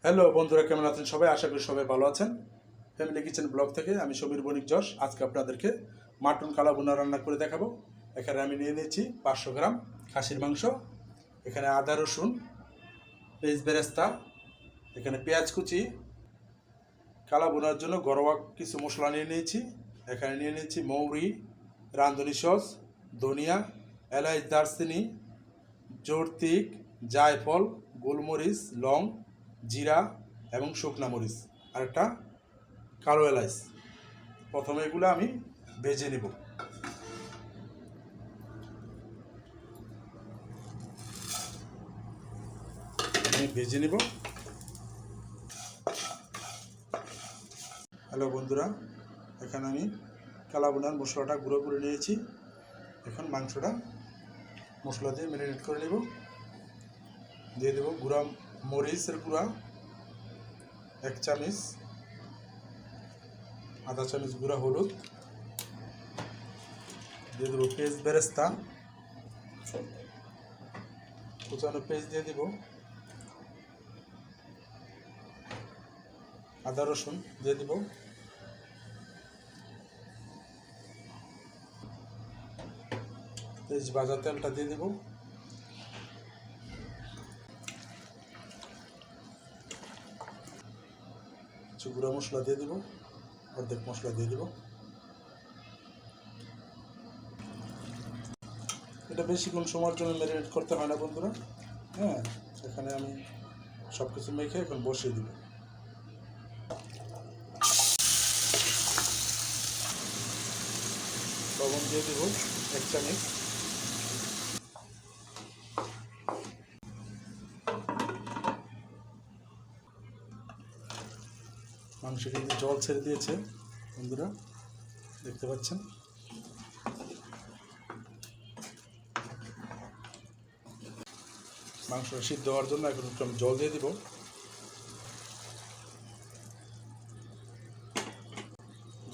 Hello বন্ধুরা, কেমন আছেন সবাই? আশা করি সবাই ভালো আছেন। ফ্যামিলি কিচেন ব্লগ থেকে আমি সমীর বণিক যশ আজকে আপনাদেরকে মাটন কালা ভুনা রান্না করে দেখাবো। এখানে আমি নিয়ে নিয়েছি 500 গ্রাম খাসির মাংস, এখানে আদা রসুন পেঁয়াজ বেরেস্তা, এখানে পেঁয়াজ কুচি, কালা ভুনার জন্য ঘরোয়া কিছু মশলা নিয়ে নিয়েছি। এখানে নিয়ে নিয়েছি মৌরি, রাঁধুনি সস, ধনিয়া, এলাচ, দারচিনি, জর্তিক, জায়ফল, গোলমরিচ, লং, জিরা এবং শুকনা মরিচ আর একটা কালো এলাচ। প্রথমে এগুলো আমি ভেজে নেব। হ্যালো বন্ধুরা, এখানে আমি কালা ভুনার মশলাটা গুঁড়ো করে নিয়েছি। এখন মাংসটা মশলা দিয়ে ম্যারিনেট করে নেব। দিয়ে দেবো গুঁড়া মরিচের গুঁড়া 1 চামচ, আধা চামচ গুঁড়া হলুদ, দিয়ে দেবো পেঁয়াজ বেরেস্তা, কুচানো পেঁয়াজ দিয়ে দেবো, আদা রসুন দিয়ে দেবো, পেঁয়াজ ভাজা তেলটা দিয়ে দেবো, কিছু গুঁড়া মশলা দিয়ে দেবো, অর্ধেক মশলা দিয়ে দেবো। এটা বেশিক্ষণ সময়ের জন্য ম্যারিনেট করতে হয় না বন্ধুরা। হ্যাঁ, এখানে আমি সব কিছু মেখে এখন বসিয়ে দিব। লবণ দিয়ে দেবো 1 চামচ, মাংস কিন্তু জল ছেড়ে দিয়েছে বন্ধুরা, দেখতে পাচ্ছেন। মাংসটা সিদ্ধ হওয়ার জন্য এখন একটু আমি জল দিয়ে দিব।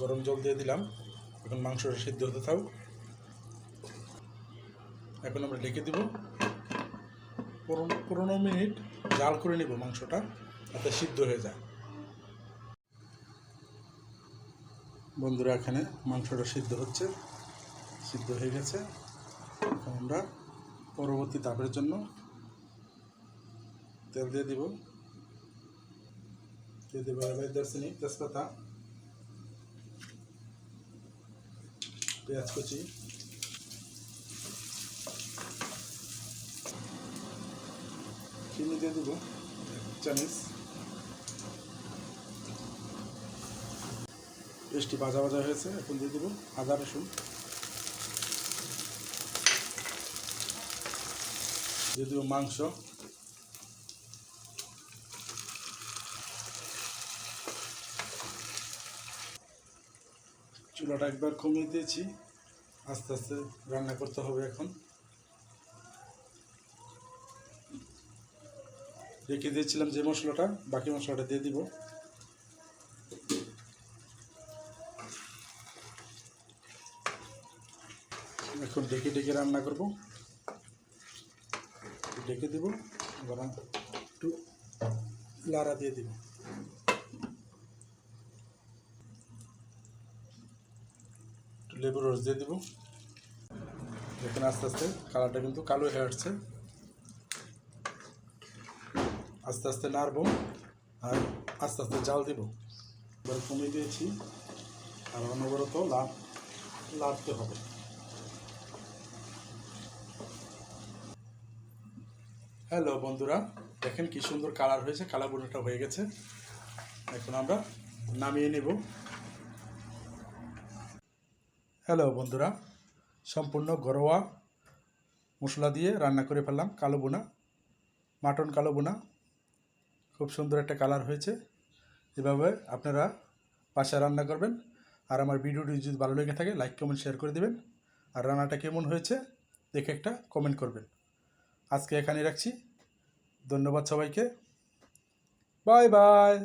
গরম জল দিয়ে দিলাম। এখন মাংসটা সিদ্ধ হতে থাক। এখন আমরা ঢেকে দিব। 15 মিনিট জাল করে নিব মাংসটা, যাতে সিদ্ধ হয়ে যায়। বন্ধুরা, এখানে মাংসটা সিদ্ধ হয়ে গেছে। এখন আমরা পরবর্তী ধাপের জন্য তেল দিয়ে দিব। এলাচ, দারচিনি, তেজপাতা, পেঁয়াজ কুচি, চিনি দিয়ে দেবো 1 চামচ। পেস্টটি ভাজা হয়েছে। এখন দিয়ে দেবো আদা রসুন, দিয়ে দেবো মাংস, চুলাটা একবার কমিয়ে দিয়েছি। আস্তে আস্তে রান্না করতে হবে। এখন রেখে দিয়েছিলাম যে মশলাটা, বাকি মশলাটা দিয়ে দিব। এখন ঢেকে রান্না করব। ঢেকে দিব, এবার একটু লাড়া দিয়ে দিব। একটু লেবুর রস দিয়ে দিব। দেখুন আস্তে আস্তে কালারটা কিন্তু কালো হয়ে আসছে। আস্তে আস্তে নাড়ব আর আস্তে আস্তে জাল দিব। এবার কমিয়ে দিয়েছি আর অনবরত লাড়তে হবে। হ্যালো বন্ধুরা, দেখেন কি সুন্দর কালার হয়েছে, কালা ভুনাটা হয়ে গেছে। এখন আমরা নামিয়ে নেব। হ্যালো বন্ধুরা, সম্পূর্ণ ঘরোয়া মশলা দিয়ে রান্না করে ফেললাম কালো ভুনা, মাটন কালো ভুনা। খুব সুন্দর একটা কালার হয়েছে। এভাবে আপনারা বাসায় রান্না করবেন। আর আমার ভিডিওটি যদি ভালো লেগে থাকে লাইক কমেন্ট শেয়ার করে দেবেন। আর রান্নাটা কেমন হয়েছে দেখে একটা কমেন্ট করবেন। আজকে এখানে রাখছি। ধন্যবাদ সবাইকে। Bye bye.